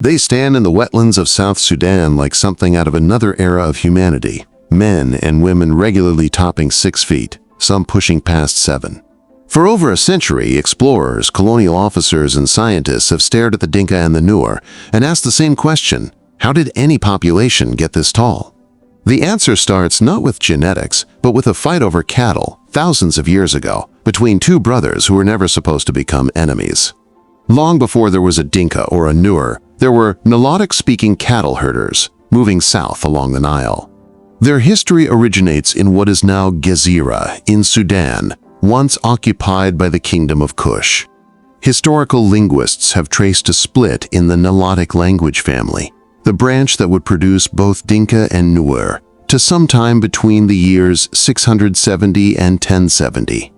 They stand in the wetlands of South Sudan like something out of another era of humanity. Men and women regularly topping 6 feet, some pushing past 7. For over a century, explorers, colonial officers, and scientists have stared at the Dinka and the Nuer and asked the same question: how did any population get this tall? The answer starts not with genetics, but with a fight over cattle thousands of years ago between two brothers who were never supposed to become enemies. Long before there was a Dinka or a Nuer, there were Nilotic-speaking cattle herders moving south along the Nile. Their history originates in what is now Gezira in Sudan, once occupied by the Kingdom of Kush. Historical linguists have traced a split in the Nilotic language family, the branch that would produce both Dinka and Nuer, to sometime between the years 670 and 1070.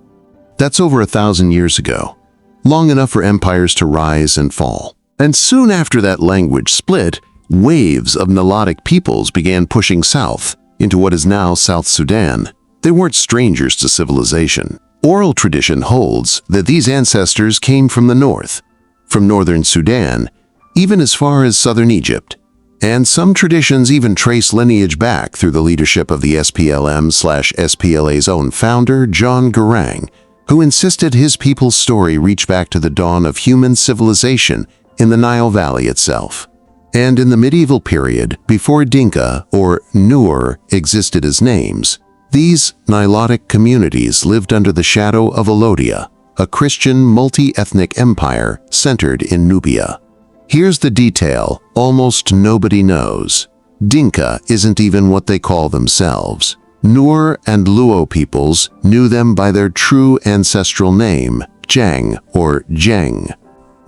That's over 1,000 years ago, long enough for empires to rise and fall. And soon after that language split, waves of Nilotic peoples began pushing south into what is now South Sudan. They weren't strangers to civilization. Oral tradition holds that these ancestors came from the north, from northern Sudan, even as far as southern Egypt. And some traditions even trace lineage back through the leadership of the SPLM/SPLA's own founder, John Garang, who insisted his people's story reach back to the dawn of human civilization in the Nile Valley itself. And in the medieval period, before Dinka or Nuer existed as names, these Nilotic communities lived under the shadow of Alodia, a Christian multi-ethnic empire centered in Nubia. Here's the detail almost nobody knows. Dinka isn't even what they call themselves. Nuer and Luo peoples knew them by their true ancestral name, Jang or Jeng.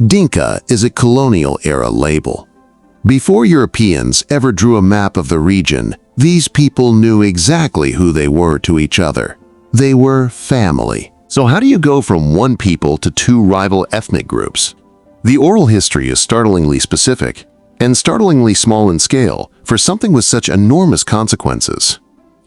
Dinka is a colonial-era label. Before Europeans ever drew a map of the region, these people knew exactly who they were to each other. They were family. So how do you go from one people to two rival ethnic groups? The oral history is startlingly specific and startlingly small in scale for something with such enormous consequences.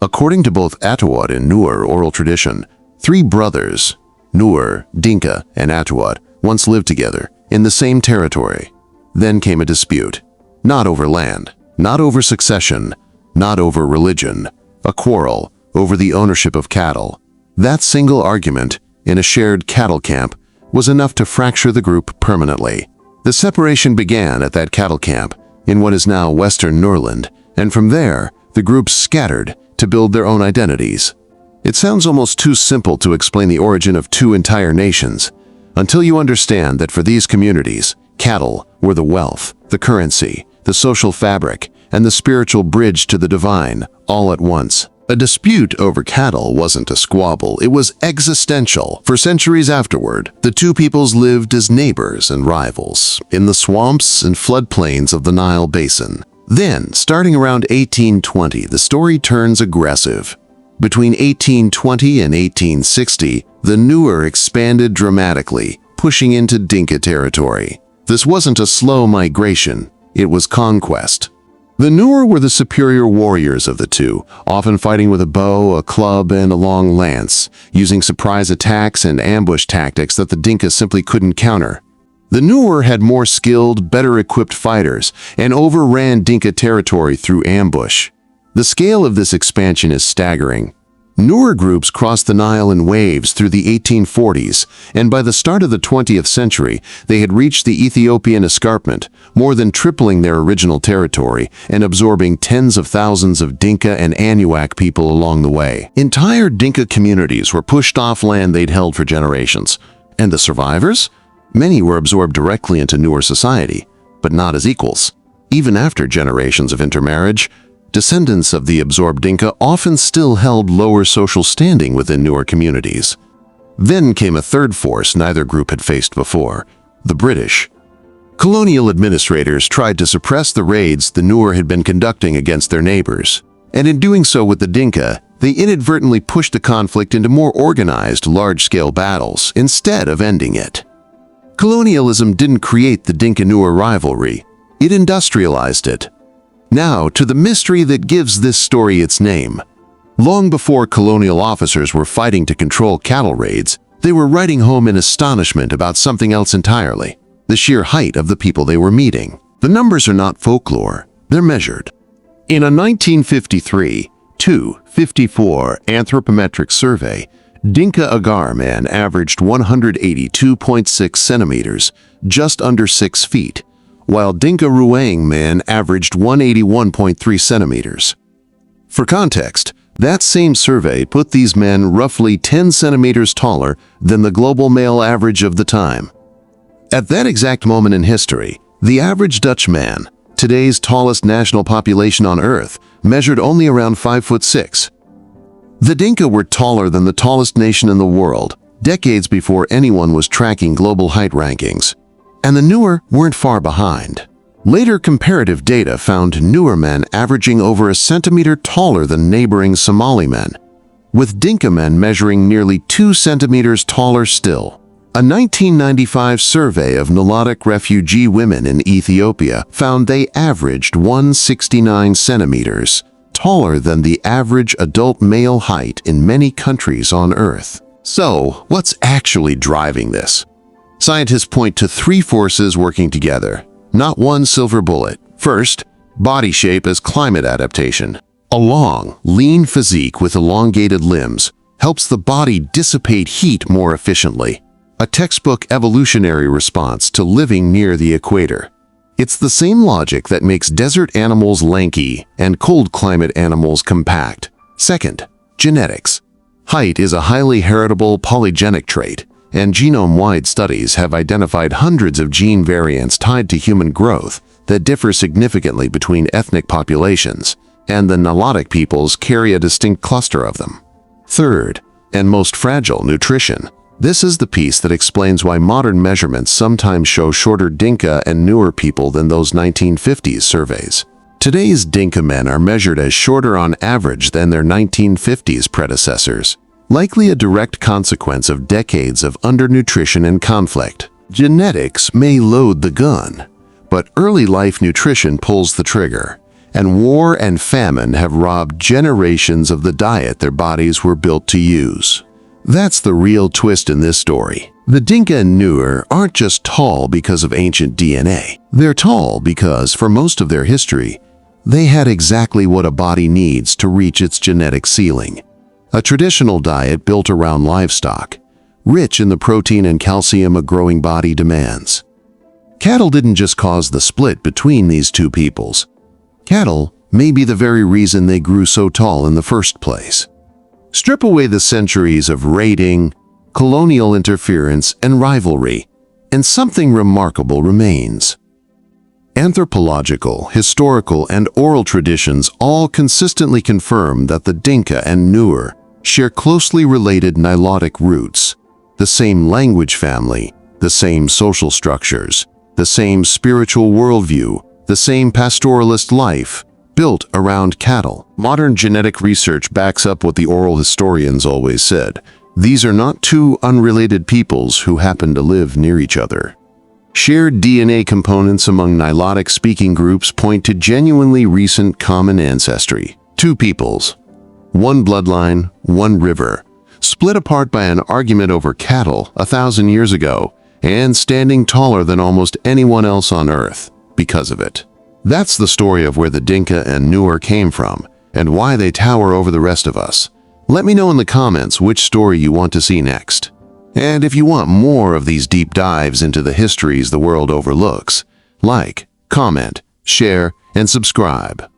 According to both Atuad and Nuer oral tradition, 3 brothers, Nuer, Dinka, and Atuad, once lived together in the same territory. Then came a dispute. Not over land, not over succession, not over religion, a quarrel over the ownership of cattle. That single argument in a shared cattle camp was enough to fracture the group permanently. The separation began at that cattle camp in what is now Western Norland, and from there, the groups scattered to build their own identities. It sounds almost too simple to explain the origin of 2 entire nations, until you understand that for these communities, cattle were the wealth, the currency, the social fabric, and the spiritual bridge to the divine, all at once. A dispute over cattle wasn't a squabble, it was existential. For centuries afterward, the 2 peoples lived as neighbors and rivals in the swamps and floodplains of the Nile Basin. Then, starting around 1820, the story turns aggressive. Between 1820 and 1860, the Nuer expanded dramatically, pushing into Dinka territory. This wasn't a slow migration, it was conquest. The Nuer were the superior warriors of the 2, often fighting with a bow, a club, and a long lance, using surprise attacks and ambush tactics that the Dinka simply couldn't counter. The Nuer had more skilled, better-equipped fighters and overran Dinka territory through ambush. The scale of this expansion is staggering. Nuer groups crossed the Nile in waves through the 1840s, and by the start of the 20th century, they had reached the Ethiopian escarpment, more than tripling their original territory and absorbing tens of thousands of Dinka and Anuak people along the way. Entire Dinka communities were pushed off land they'd held for generations. And the survivors? Many were absorbed directly into Nuer society, but not as equals. Even after generations of intermarriage, descendants of the absorbed Dinka often still held lower social standing within Nuer communities. Then came a third force neither group had faced before, the British. Colonial administrators tried to suppress the raids the Nuer had been conducting against their neighbors, and in doing so with the Dinka, they inadvertently pushed the conflict into more organized, large-scale battles instead of ending it. Colonialism didn't create the Dinka-Nuer rivalry, it industrialized it. Now, to the mystery that gives this story its name. Long before colonial officers were fighting to control cattle raids, they were writing home in astonishment about something else entirely, the sheer height of the people they were meeting. The The numbers are not folklore, they're measured. In a 1953-54 anthropometric survey, Dinka Agar man averaged 182.6 centimeters, just under 6 feet, while Dinka Ruang man averaged 181.3 centimeters. For context, that same survey put these men roughly 10 centimeters taller than the global male average of the time. At that exact moment in history, the average Dutch man, today's tallest national population on Earth, measured only around 5'6". The Dinka were taller than the tallest nation in the world, decades before anyone was tracking global height rankings. And the Nuer weren't far behind. Later comparative data found Nuer men averaging over a centimeter taller than neighboring Somali men, with Dinka men measuring nearly 2 centimeters taller still. A 1995 survey of Nilotic refugee women in Ethiopia found they averaged 169 centimeters, taller than the average adult male height in many countries on Earth. So, what's actually driving this? Scientists point to 3 forces working together, not one silver bullet. First, body shape as climate adaptation. A long, lean physique with elongated limbs helps the body dissipate heat more efficiently, a textbook evolutionary response to living near the equator. It's the same logic that makes desert animals lanky and cold climate animals compact. Second, genetics. Height is a highly heritable polygenic trait, and genome-wide studies have identified hundreds of gene variants tied to human growth that differ significantly between ethnic populations, and the Nilotic peoples carry a distinct cluster of them. Third, and most fragile, nutrition. This is the piece that explains why modern measurements sometimes show shorter Dinka and Nuer people than those 1950s surveys. Today's Dinka men are measured as shorter on average than their 1950s predecessors, likely a direct consequence of decades of undernutrition and conflict. Genetics may load the gun, but early life nutrition pulls the trigger, and war and famine have robbed generations of the diet their bodies were built to use. That's the real twist in this story. The Dinka and Nuer aren't just tall because of ancient DNA. They're tall because, for most of their history, they had exactly what a body needs to reach its genetic ceiling. A traditional diet built around livestock, rich in the protein and calcium a growing body demands. Cattle didn't just cause the split between these two peoples. Cattle may be the very reason they grew so tall in the first place. Strip away the centuries of raiding, colonial interference, and rivalry, and something remarkable remains. Anthropological, historical, and oral traditions all consistently confirm that the Dinka and Nuer share closely related Nilotic roots, the same language family, the same social structures, the same spiritual worldview, the same pastoralist life, built around cattle. Modern genetic research backs up what the oral historians always said. These are not two unrelated peoples who happen to live near each other. Shared DNA components among Nilotic-speaking groups point to genuinely recent common ancestry. Two peoples, one bloodline, one river, split apart by an argument over cattle 1,000 years ago, and standing taller than almost anyone else on Earth because of it. That's the story of where the Dinka and Nuer came from, and why they tower over the rest of us. Let me know in the comments which story you want to see next. And if you want more of these deep dives into the histories the world overlooks, like, comment, share, and subscribe.